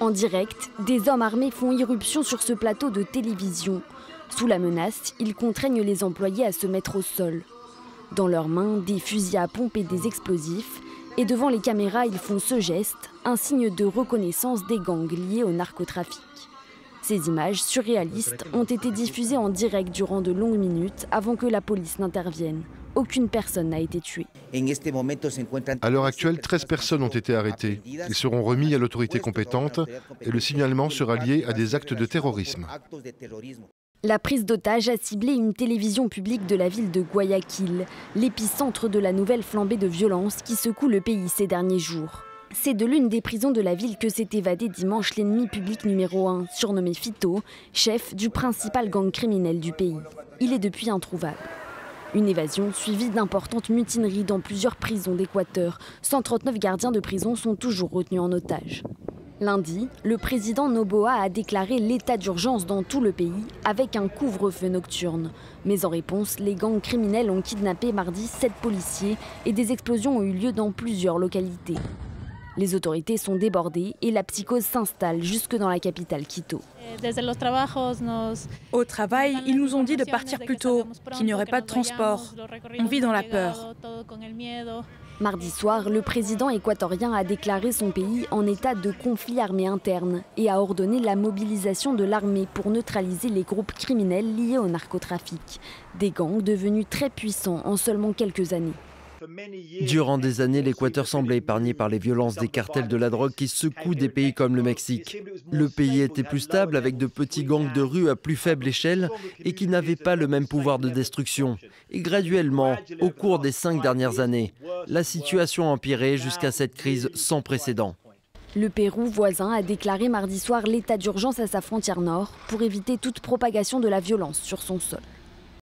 En direct, des hommes armés font irruption sur ce plateau de télévision. Sous la menace, ils contraignent les employés à se mettre au sol. Dans leurs mains, des fusils à pompe et des explosifs. Et devant les caméras, ils font ce geste, un signe de reconnaissance des gangs liés au narcotrafic. Ces images surréalistes ont été diffusées en direct durant de longues minutes avant que la police n'intervienne. Aucune personne n'a été tuée. À l'heure actuelle, 13 personnes ont été arrêtées. Ils seront remis à l'autorité compétente et le signalement sera lié à des actes de terrorisme. La prise d'otage a ciblé une télévision publique de la ville de Guayaquil, l'épicentre de la nouvelle flambée de violence qui secoue le pays ces derniers jours. C'est de l'une des prisons de la ville que s'est évadé dimanche l'ennemi public numéro 1, surnommé Fito, chef du principal gang criminel du pays. Il est depuis introuvable. Une évasion suivie d'importantes mutineries dans plusieurs prisons d'Équateur. 139 gardiens de prison sont toujours retenus en otage. Lundi, le président Noboa a déclaré l'état d'urgence dans tout le pays avec un couvre-feu nocturne. Mais en réponse, les gangs criminels ont kidnappé mardi 7 policiers et des explosions ont eu lieu dans plusieurs localités. Les autorités sont débordées et la psychose s'installe jusque dans la capitale Quito. Au travail, ils nous ont dit de partir plus tôt, qu'il n'y aurait pas de transport. On vit dans la peur. Mardi soir, le président équatorien a déclaré son pays en état de conflit armé interne et a ordonné la mobilisation de l'armée pour neutraliser les groupes criminels liés au narcotrafic. Des gangs devenus très puissants en seulement quelques années. Durant des années, l'Équateur semblait épargné par les violences des cartels de la drogue qui secouent des pays comme le Mexique. Le pays était plus stable avec de petits gangs de rue à plus faible échelle et qui n'avaient pas le même pouvoir de destruction. Et graduellement, au cours des 5 dernières années, la situation a empiré jusqu'à cette crise sans précédent. Le Pérou voisin a déclaré mardi soir l'état d'urgence à sa frontière nord pour éviter toute propagation de la violence sur son sol.